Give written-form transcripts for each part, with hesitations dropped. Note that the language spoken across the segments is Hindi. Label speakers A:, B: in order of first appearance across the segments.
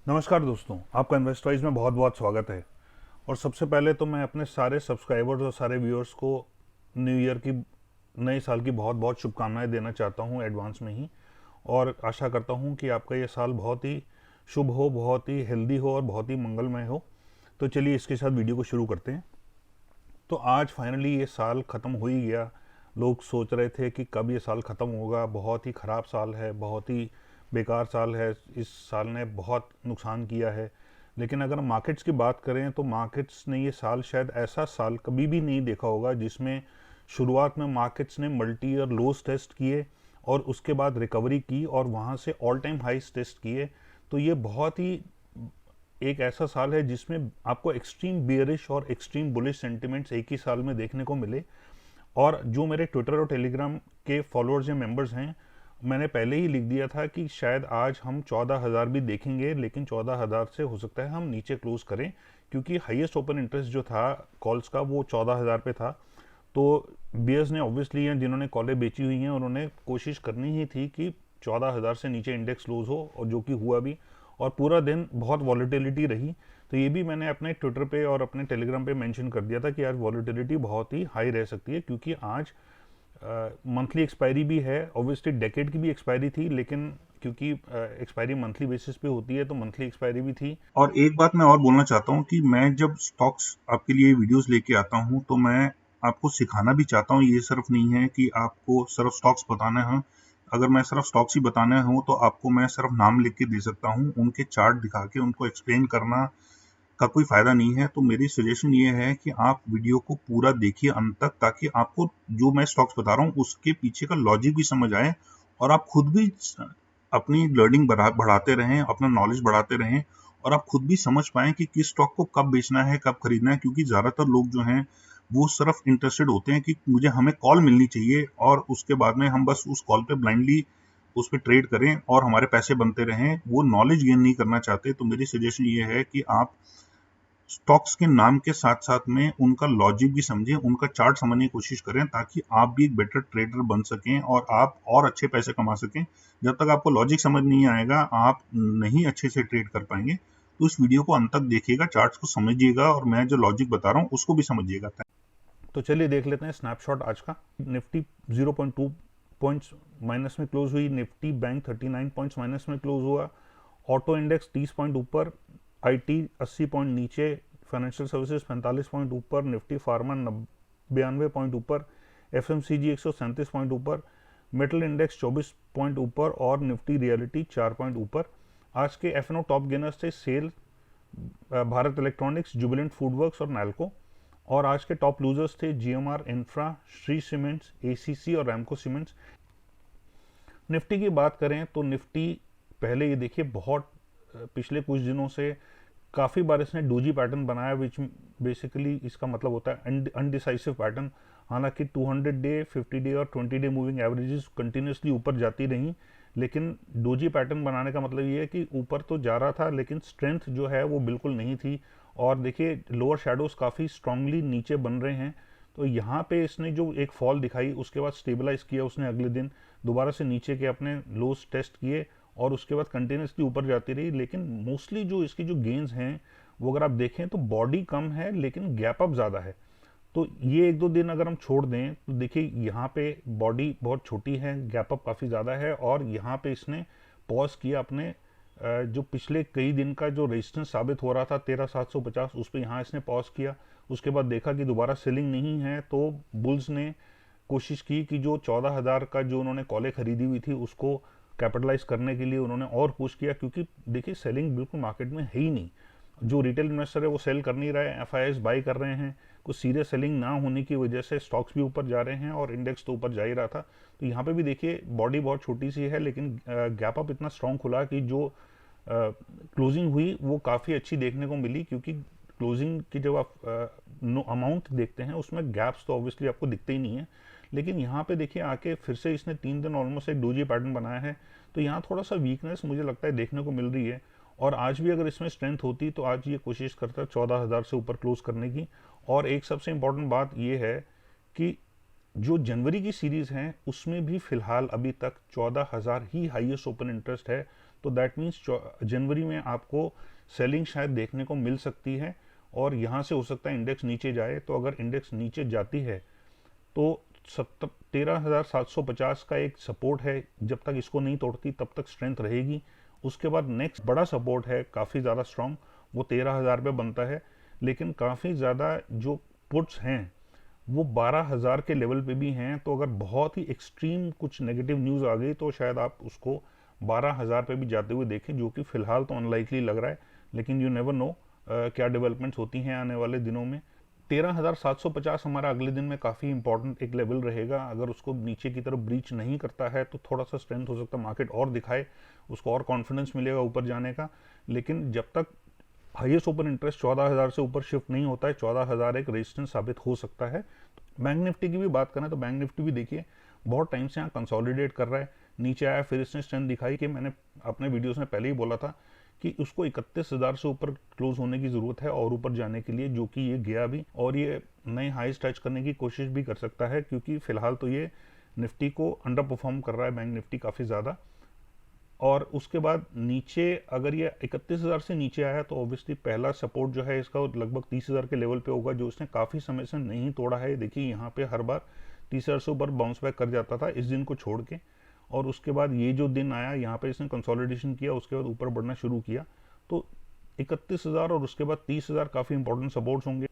A: नमस्कार दोस्तों, आपका इन्वेस्टवाइज में बहुत बहुत स्वागत है। और सबसे पहले तो मैं अपने सारे सब्सक्राइबर्स और सारे व्यूअर्स को न्यू ईयर की, नए साल की बहुत बहुत शुभकामनाएं देना चाहता हूं एडवांस में ही। और आशा करता हूं कि आपका ये साल बहुत ही शुभ हो, बहुत ही हेल्दी हो और बहुत ही मंगलमय हो। तो चलिए इसके साथ वीडियो को शुरू करते हैं। तो आज फाइनली ये साल ख़त्म हो ही गया। लोग सोच रहे थे कि कब ये साल ख़त्म होगा, बहुत ही ख़राब साल है, बहुत ही बेकार साल है, इस साल ने बहुत नुकसान किया है। लेकिन अगर मार्केट्स की बात करें तो मार्केट्स ने ये साल, शायद ऐसा साल कभी भी नहीं देखा होगा जिसमें शुरुआत में मार्केट्स ने मल्टी ईयर लोज टेस्ट किए और उसके बाद रिकवरी की और वहाँ से ऑल टाइम हाइस टेस्ट किए। तो ये बहुत ही एक ऐसा साल है जिसमें आपको एक्सट्रीम बियरिश और एक्सट्रीम बुलिश सेंटिमेंट्स एक ही साल में देखने को मिले। और जो मेरे ट्विटर और टेलीग्राम के फॉलोअर्स या मेंबर्स हैं, मैंने पहले ही लिख दिया था कि शायद आज हम 14,000 भी देखेंगे, लेकिन 14,000 से हो सकता है हम नीचे क्लोज करें, क्योंकि हाईएस्ट ओपन इंटरेस्ट जो था कॉल्स का वो 14,000 पे था। तो बियर्स ने ऑब्वियसली, या जिन्होंने कॉलें बेची हुई हैं, उन्होंने कोशिश करनी ही थी कि 14,000 से नीचे इंडेक्स क्लोज हो, और जो कि हुआ भी। और पूरा दिन बहुत वॉलीटिलिटी रही। तो ये भी मैंने अपने ट्विटर पे और अपने टेलीग्राम पे मेंशन कर दिया था कि आज वॉलीटिलिटी बहुत ही हाई रह सकती है, क्योंकि आज मंथली एक्सपायरी भी है। ऑब्वियसली डेकेड की भी एक्सपायरी थी, लेकिन क्योंकि एक्सपायरी मंथली बेसिस पे होती है तो मंथली एक्सपायरी भी थी।
B: और एक बात मैं और बोलना चाहता हूँ कि मैं जब स्टॉक्स आपके लिए वीडियोस लेके आता हूँ तो मैं आपको सिखाना भी चाहता हूँ। ये सिर्फ नहीं है कि आपको सिर्फ स्टॉक्स बताने हैं। अगर मैं सिर्फ स्टॉक्स ही बताने हूँ तो आपको मैं सिर्फ नाम लिख के दे सकता हूँ, उनके चार्ट दिखा के उनको एक्सप्लेन करना का कोई फायदा नहीं है। तो मेरी सजेशन ये है कि आप वीडियो को पूरा देखिए अंत तक, ताकि आपको जो मैं स्टॉक्स बता रहा हूँ उसके पीछे का लॉजिक भी समझ आए और आप खुद भी अपनी लर्निंग बढ़ाते रहें, अपना नॉलेज बढ़ाते रहें और आप खुद भी समझ पाएं कि किस स्टॉक को कब बेचना है, कब खरीदना है। क्योंकि ज़्यादातर लोग जो हैं वो सिर्फ इंटरेस्टेड होते हैं कि मुझे हमें कॉल मिलनी चाहिए और उसके बाद में हम बस उस कॉल पे ब्लाइंडली उस पर ट्रेड करें और हमारे पैसे बनते रहें। वो नॉलेज गेन नहीं करना चाहते। तो मेरी सजेशन ये है कि आप स्टॉक्स के नाम के साथ साथ में उनका लॉजिक भी समझें, उनका चार्ट समझने की कोशिश करें, ताकि आप भी एक बेटर ट्रेडर बन सकें और आप और अच्छे पैसे कमा सकें। जब तक आपको लॉजिक समझ नहीं आएगा आप नहीं अच्छे से ट्रेड कर पाएंगे। तो इस वीडियो को अंत तक देखिएगा, चार्ट्स को समझिएगा और मैं जो लॉजिक बता रहा हूँ उसको भी समझिएगा।
A: तो चलिए देख लेते हैं स्नैपशॉट आज का। निफ्टी 0.2 पॉइंट्स माइनस में क्लोज हुई। निफ्टी बैंक 39 पॉइंट्स माइनस में क्लोज हुआ। ऑटो इंडेक्स 30 पॉइंट ऊपर, आईटी 80 पॉइंट नीचे, फाइनेंशियल सर्विसेज 45 पॉइंट ऊपर, निफ्टी फार्मा 92 पॉइंट ऊपर, एफएमसीजी 137 पॉइंट ऊपर, मेटल इंडेक्स 24 पॉइंट ऊपर और निफ्टी रियलिटी 4 पॉइंट ऊपर। आज के एफएनओ टॉप गेनर्स थे SAIL, Bharat electronics, Jubilant FoodWorks और नैल्को। और आज के टॉप लूजर्स थे GMR infra, Shri cements, ACC और रैमको सीमेंट्स। निफ्टी की बात करें तो निफ्टी, पहले ये देखिए, बहुत पिछले कुछ दिनों से काफ़ी बार इसने डोजी पैटर्न बनाया, विच बेसिकली इसका मतलब होता है अनडिसाइसिव पैटर्न। हालांकि 200 डे, 50 डे और 20 डे मूविंग एवरेजेस कंटिन्यूसली ऊपर जाती रहीं, लेकिन डोजी पैटर्न बनाने का मतलब ये है कि ऊपर तो जा रहा था लेकिन स्ट्रेंथ जो है वो बिल्कुल नहीं थी। और देखिए लोअर शेडोज काफ़ी स्ट्रांगली नीचे बन रहे हैं। तो यहाँ पे इसने जो एक फॉल दिखाई, उसके बाद स्टेबलाइज किया उसने, अगले दिन दोबारा से नीचे के अपने लोस टेस्ट किए और उसके बाद कंटिन्यूसली ऊपर जाती रही। लेकिन मोस्टली जो इसकी जो गेंस हैं वो अगर आप देखें तो बॉडी कम है लेकिन गैप अप ज़्यादा है। तो ये एक दो दिन अगर हम छोड़ दें तो देखिए यहाँ पे बॉडी बहुत छोटी है, गैप अप काफ़ी ज़्यादा है, और यहाँ पे इसने पॉज किया अपने जो पिछले कई दिन का जो रेजिस्टेंस साबित हो रहा था 13,750, उस पर यहाँ इसने पॉज किया। उसके बाद देखा कि दोबारा सेलिंग नहीं है, तो बुल्स ने कोशिश की कि जो 14,000 का जो उन्होंने कॉलें खरीदी हुई थी उसको कैपिटलाइज करने के लिए उन्होंने और पुश किया, क्योंकि देखिए सेलिंग बिल्कुल मार्केट में है ही नहीं। जो रिटेल इन्वेस्टर है वो सेल कर नहीं रहे, एफआईआईज बाई कर रहे हैं। कुछ सीरियस सेलिंग ना होने की वजह से स्टॉक्स भी ऊपर जा रहे हैं और इंडेक्स तो ऊपर जा ही रहा था। तो यहाँ पे भी देखिए बॉडी बहुत छोटी सी है, लेकिन गैप अप इतना स्ट्रांग खुला कि जो क्लोजिंग हुई वो काफ़ी अच्छी देखने को मिली, क्योंकि क्लोजिंग की जब आप अमाउंट देखते हैं उसमें गैप्स तो ऑब्वियसली आपको दिखते ही नहीं है। लेकिन यहाँ पे देखिए आके फिर से इसने 3 दिन ऑलमोस्ट एक डोजी पैटर्न बनाया है। तो यहाँ थोड़ा सा वीकनेस मुझे लगता है देखने को मिल रही है। और आज भी अगर इसमें स्ट्रेंथ होती तो आज ये कोशिश करता 14,000 से ऊपर क्लोज करने की। और एक सबसे इंपॉर्टेंट बात ये है कि जो जनवरी की सीरीज है उसमें भी फिलहाल अभी तक 14,000 ही हाईएस्ट ओपन इंटरेस्ट है। तो दैट मीन्स जनवरी में आपको सेलिंग शायद देखने को मिल सकती है और यहाँ से हो सकता है इंडेक्स नीचे जाए। तो अगर इंडेक्स नीचे जाती है तो 13,750 का एक सपोर्ट है, जब तक इसको नहीं तोड़ती तब तक स्ट्रेंथ रहेगी। उसके बाद नेक्स्ट बड़ा सपोर्ट है काफ़ी ज़्यादा स्ट्रॉन्ग, वो 13,000 पे बनता है, लेकिन काफ़ी ज़्यादा जो पुट्स हैं वो 12,000 के लेवल पे भी हैं। तो अगर बहुत ही एक्सट्रीम कुछ नेगेटिव न्यूज़ आ गई तो शायद आप उसको 12,000 पे भी जाते हुए देखें, जो कि फ़िलहाल तो अनलाइकली लग रहा है, लेकिन यू नेवर नो क्या डेवलपमेंट्स होती हैं आने वाले दिनों में। 13,750 हमारा अगले दिन में काफ़ी इंपॉर्टेंट एक लेवल रहेगा। अगर उसको नीचे की तरफ ब्रीच नहीं करता है तो थोड़ा सा स्ट्रेंथ हो सकता है, मार्केट और दिखाए, उसको और कॉन्फिडेंस मिलेगा ऊपर जाने का। लेकिन जब तक हाईएस्ट ओपन इंटरेस्ट 14,000 से ऊपर शिफ्ट नहीं होता है, 14,000 एक रेजिस्टेंस साबित हो सकता है। बैंक निफ्टी की भी बात करें तो बैंक निफ्टी भी देखिए बहुत टाइम से यहाँ कंसोलिडेट कर रहा है, नीचे आया, फिर इसने स्ट्रेंथ दिखाई कि मैंने अपने वीडियोस में पहले ही बोला था कि उसको 31,000 से ऊपर क्लोज होने की ज़रूरत है और ऊपर जाने के लिए, जो कि ये गया भी और ये नए हाईज टच करने की कोशिश भी कर सकता है, क्योंकि फिलहाल तो ये निफ्टी को अंडर परफॉर्म कर रहा है बैंक निफ्टी काफ़ी ज़्यादा। और उसके बाद नीचे अगर ये 31,000 से नीचे आया तो ऑब्वियसली पहला सपोर्ट जो है इसका लगभग 30,000 के लेवल पे होगा, जो इसने काफ़ी समय से नहीं तोड़ा है। देखिए यहाँ पे हर बार 30,000 से ऊपर बाउंस बैक कर जाता था इस दिन को छोड़ के, और उसके बाद ये जो दिन आया यहाँ पे इसने कंसोलिडेशन किया, उसके बाद ऊपर बढ़ना शुरू किया। तो 31,000 और उसके बाद 30,000 काफ़ी इंपॉर्टेंट सपोर्ट्स होंगे।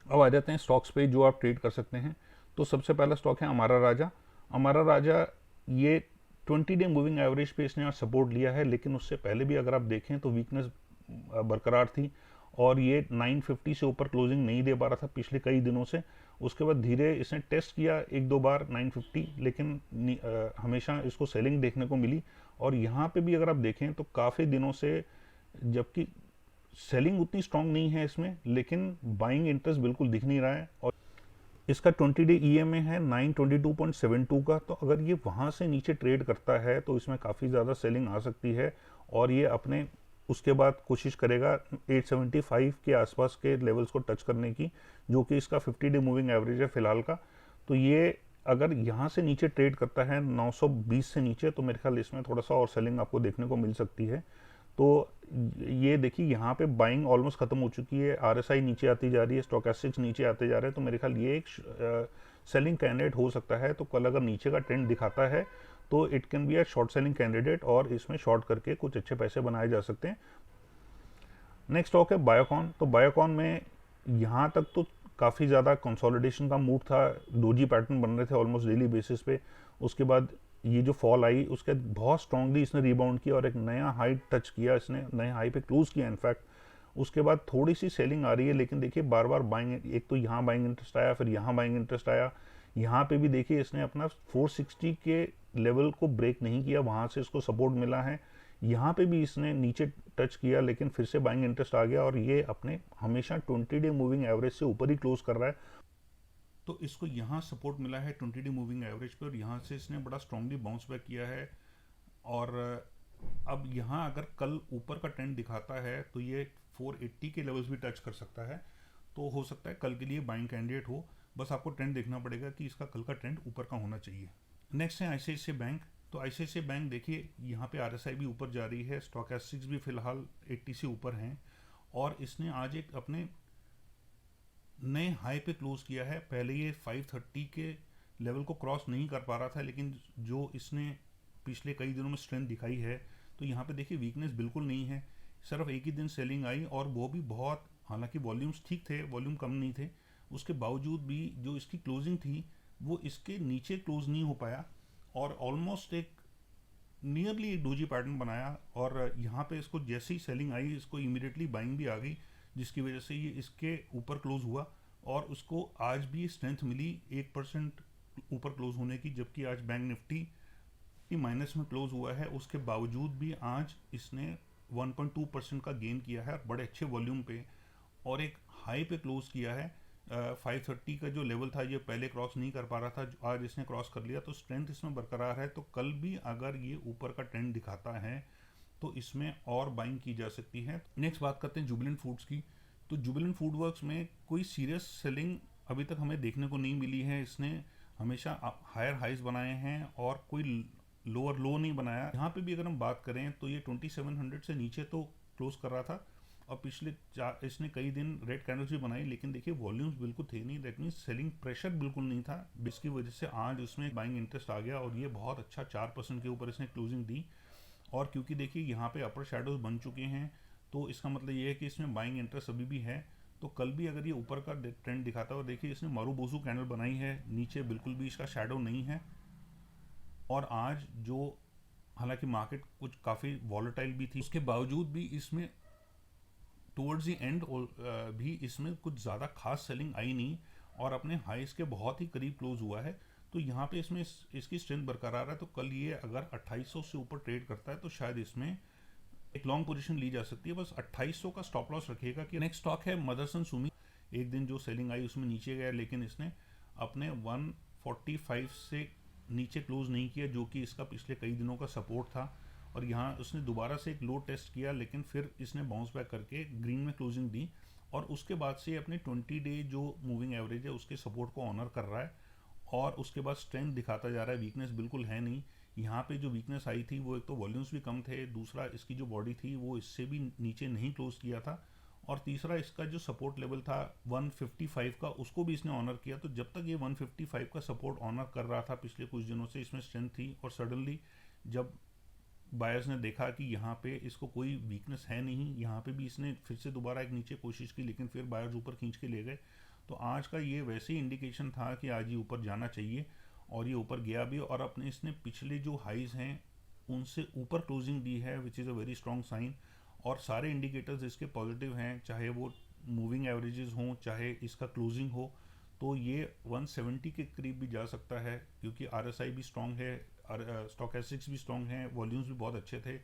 A: अब आ जाते हैं स्टॉक्स पे जो आप ट्रेड कर सकते हैं। तो सबसे पहला स्टॉक है अमारा राजा। अमारा राजा ये 20 डे मूविंग एवरेज पे इसने आज सपोर्ट लिया है, लेकिन उससे पहले भी अगर आप देखें तो वीकनेस बरकरार थी और ये 950 से ऊपर क्लोजिंग नहीं दे पा रहा था पिछले कई दिनों से। उसके बाद धीरे इसने टेस्ट किया एक दो बार 950, लेकिन हमेशा इसको सेलिंग देखने को मिली। और यहाँ पे भी अगर आप देखें तो काफ़ी दिनों से, जबकि सेलिंग उतनी स्ट्रांग नहीं है इसमें, लेकिन बाइंग इंटरेस्ट बिल्कुल दिख नहीं रहा है। और इसका 20 डे ईएमए है 922.72 का। तो अगर ये वहाँ से नीचे ट्रेड करता है तो इसमें काफ़ी ज़्यादा सेलिंग आ सकती है और ये अपने उसके बाद कोशिश करेगा 875 के आसपास के लेवल्स को टच करने की, जो कि इसका 50 डे मूविंग एवरेज है फिलहाल का। तो ये अगर यहाँ से नीचे ट्रेड करता है 920 से नीचे, तो मेरे ख्याल इसमें थोड़ा सा और सेलिंग आपको देखने को मिल सकती है। तो ये देखिए यहाँ पे बाइंग ऑलमोस्ट खत्म हो चुकी है, आरएसआई नीचे आती जा रही है, स्टोकेस्टिक्स नीचे आते जा रहे हैं। तो मेरे ख्याल ये एक सेलिंग कैंडिडेट हो सकता है। तो कल अगर नीचे का ट्रेंड दिखाता है तो it can be a short selling candidate और इसमें शॉर्ट करके कुछ अच्छे पैसे बनाए जा सकते हैं। नेक्स्ट स्टॉक है बायोकॉन। तो बायोकॉन में यहाँ तक तो काफ़ी ज़्यादा कंसोलिडेशन का मूड था, डोजी पैटर्न बन रहे थे ऑलमोस्ट डेली बेसिस पे। उसके बाद ये जो फॉल आई उसके बाद बहुत स्ट्रांगली इसने रिबाउंड किया और एक नया हाई टच किया, इसने नए हाई पे क्लोज किया इनफैक्ट। उसके बाद थोड़ी सी सेलिंग आ रही है, लेकिन देखिए बार बार बाइंग, एक तो यहाँ बाइंग इंटरेस्ट आया, फिर यहाँ बाइंग इंटरेस्ट आया, यहाँ पे भी देखिए इसने अपना 460 के लेवल को ब्रेक नहीं किया, वहाँ से इसको सपोर्ट मिला है। यहाँ पे भी इसने नीचे टच किया, लेकिन फिर से बाइंग इंटरेस्ट आ गया और ये अपने हमेशा 20 डे मूविंग एवरेज से ऊपर ही क्लोज कर रहा है। तो इसको यहाँ सपोर्ट मिला है 20 डे मूविंग एवरेज पे और यहाँ से इसने बड़ा स्ट्रांगली बाउंस बैक किया है। और अब यहाँ अगर कल ऊपर का ट्रेंड दिखाता है तो ये 480 के लेवल्स भी टच कर सकता है। तो हो सकता है कल के लिए बाइंग कैंडिडेट हो, बस आपको ट्रेंड देखना पड़ेगा कि इसका कल का ट्रेंड ऊपर का होना चाहिए। नेक्स्ट है आईसीआईसीआई बैंक। तो आईसीआईसीआई बैंक देखिए यहाँ पे आरएसआई भी ऊपर जा रही है, स्टॉकेस्टिक्स भी फिलहाल 80 से ऊपर हैं और इसने आज एक अपने नए हाई पे क्लोज किया है। पहले ये 530 के लेवल को क्रॉस नहीं कर पा रहा था, लेकिन जो इसने पिछले कई दिनों में स्ट्रेंथ दिखाई है, तो यहाँ पे देखिए वीकनेस बिल्कुल नहीं है। सिर्फ एक ही दिन सेलिंग आई और वो भी बहुत, हालांकि वॉल्यूम्स ठीक थे, वॉल्यूम कम नहीं थे, उसके बावजूद भी जो इसकी क्लोजिंग थी वो इसके नीचे क्लोज नहीं हो पाया और ऑलमोस्ट एक नियरली एक डोजी पैटर्न बनाया। और यहाँ पे इसको जैसे ही सेलिंग आई इसको इमीडिएटली बाइंग भी आ गई, जिसकी वजह से ये इसके ऊपर क्लोज हुआ और उसको आज भी स्ट्रेंथ मिली 1% ऊपर क्लोज होने की। जबकि आज बैंक निफ्टी माइनस में क्लोज हुआ है, उसके बावजूद भी आज इसने 1.2% का गेन किया है बड़े अच्छे वॉल्यूम पे और एक हाई पे क्लोज किया है। 530 का जो लेवल था ये पहले क्रॉस नहीं कर पा रहा था, आज इसने क्रॉस कर लिया, तो स्ट्रेंथ इसमें बरकरार है। तो कल भी अगर ये ऊपर का ट्रेंड दिखाता है तो इसमें और बाइंग की जा सकती है। नेक्स्ट बात करते हैं जुबिलेंट फूड्स की। तो जुबिलेंट फूड वर्क्स में कोई सीरियस सेलिंग अभी तक हमें देखने को नहीं मिली है। इसने हमेशा हायर हाइज बनाए हैं और कोई लोअर लो नहीं बनाया। यहाँ पे भी अगर हम बात करें तो ये 2700 से नीचे तो क्लोज कर रहा था, और पिछले इसने कई दिन रेड कैंडल्स भी बनाई, लेकिन देखिए वॉल्यूम्स बिल्कुल थे नहीं, दैट मीन्स सेलिंग प्रेशर बिल्कुल नहीं था, जिसकी वजह से आज उसमें बाइंग इंटरेस्ट आ गया और ये बहुत अच्छा 4% के ऊपर इसने क्लोजिंग दी। और क्योंकि देखिए यहाँ पे अपर शेडोज बन चुके हैं, तो इसका मतलब ये है कि इसमें बाइंग इंटरेस्ट अभी भी है। तो कल भी अगर ये ऊपर का ट्रेंड दिखाता हो, देखिए इसने मारूबोसू कैंडल बनाई है, नीचे बिल्कुल भी इसका शेडो नहीं है। और आज जो हालांकि मार्केट कुछ काफ़ी वॉलेटाइल भी थी, उसके बावजूद भी इसमें टुवर्ड्स द एंड भी इसमें कुछ ज़्यादा खास सेलिंग आई नहीं, और अपने हाइस के बहुत ही करीब क्लोज हुआ है। तो यहाँ पे इसमें इसकी स्ट्रेंथ बरकरार है। तो कल ये अगर 2800 से ऊपर ट्रेड करता है तो शायद इसमें एक लॉन्ग पोजीशन ली जा सकती है। बस 2800 का स्टॉप लॉस रखिएगा। कि नेक्स्ट स्टॉक है मदरसन सुमी। एक दिन जो सेलिंग आई उसमें नीचे गया, लेकिन इसने अपने 145 से नीचे क्लोज नहीं किया, जो कि इसका पिछले कई दिनों का सपोर्ट था। और यहाँ उसने दोबारा से एक लो टेस्ट किया, लेकिन फिर इसने बाउंस बैक करके ग्रीन में क्लोजिंग दी, और उसके बाद से अपने 20 डे जो मूविंग एवरेज है उसके सपोर्ट को ऑनर कर रहा है, और उसके बाद स्ट्रेंथ दिखाता जा रहा है। वीकनेस बिल्कुल है नहीं। यहाँ पे जो वीकनेस आई थी वो एक तो वॉल्यूम्स भी कम थे, दूसरा इसकी जो बॉडी थी वो इससे भी नीचे नहीं क्लोज किया था, और तीसरा इसका जो सपोर्ट लेवल था 155 का, उसको भी इसने ऑनर किया। तो जब तक ये 155 का सपोर्ट ऑनर कर रहा था पिछले कुछ दिनों से, इसमें स्ट्रेंथ थी। और सडनली जब बायर्स ने देखा कि यहाँ पे इसको कोई वीकनेस है नहीं, यहाँ पे भी इसने फिर से दोबारा एक नीचे कोशिश की, लेकिन फिर बायर्स ऊपर खींच के ले गए। तो आज का ये वैसे ही इंडिकेशन था कि आज ये ऊपर जाना चाहिए, और ये ऊपर गया भी, और अपने इसने पिछले जो हाइज हैं उनसे ऊपर क्लोजिंग दी है, which is a very strong sign. और सारे इंडिकेटर्स इसके पॉजिटिव हैं, चाहे वो मूविंग एवरेजेस हों, चाहे इसका क्लोजिंग हो। तो ये 170 के करीब भी जा सकता है, क्योंकि RSI भी स्ट्रॉन्ग है, स्टॉकेस्टिक्स भी स्ट्रॉन्ग है, वॉल्यूम्स भी बहुत अच्छे थे,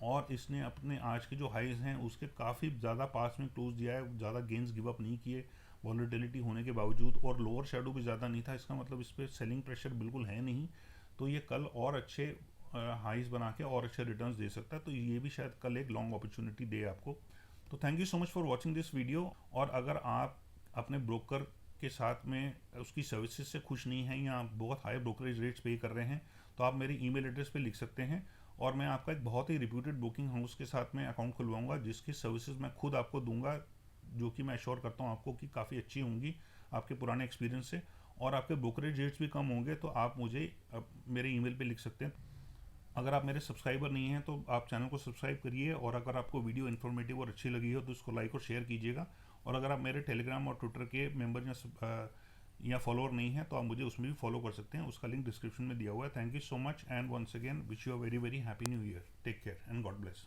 A: और इसने अपने आज के जो हाइज हैं उसके काफ़ी ज़्यादा पास में क्लोज दिया है, ज़्यादा गेंस गिव अप नहीं किए वॉलेटिलिटी होने के बावजूद, और लोअर शेडो भी ज़्यादा नहीं था। इसका मतलब इस पर सेलिंग प्रेशर बिल्कुल है नहीं। तो ये कल और अच्छे हाइज बना के और अच्छे रिटर्न्स दे सकता है। तो ये भी शायद कल एक लॉन्ग अपॉर्चुनिटी दे आपको। तो thank you so much for watching this video. और अगर आप अपने ब्रोकर के साथ में उसकी सर्विसेज से खुश नहीं हैं, या बहुत हाई ब्रोकरेज रेट्स पे कर रहे हैं, तो आप मेरी ईमेल एड्रेस पे लिख सकते हैं, और मैं आपका एक बहुत ही रिप्यूटेड ब्रोकिंग हाउस के साथ में अकाउंट खुलवाऊंगा, जिसकी सर्विसेज मैं खुद आपको दूंगा, जो कि मैं एश्योर करता हूँ आपको कि काफ़ी अच्छी होंगी आपके पुराने एक्सपीरियंस से, और आपके ब्रोकरेज रेट्स भी कम होंगे। तो आप मुझे मेरे ईमेल पे लिख सकते हैं। अगर आप मेरे सब्सक्राइबर नहीं हैं तो आप चैनल को सब्सक्राइब करिए, और अगर आपको वीडियो इन्फॉर्मेटिव और अच्छी लगी हो तो उसको लाइक और शेयर कीजिएगा। और अगर आप मेरे टेलीग्राम और ट्विटर के मेंबर या फॉलोअर नहीं हैं तो आप मुझे उसमें भी फॉलो कर सकते हैं, उसका लिंक डिस्क्रिप्शन में दिया हुआ है। Thank you so much, and once again wish you a very very happy new year. Take care and God bless.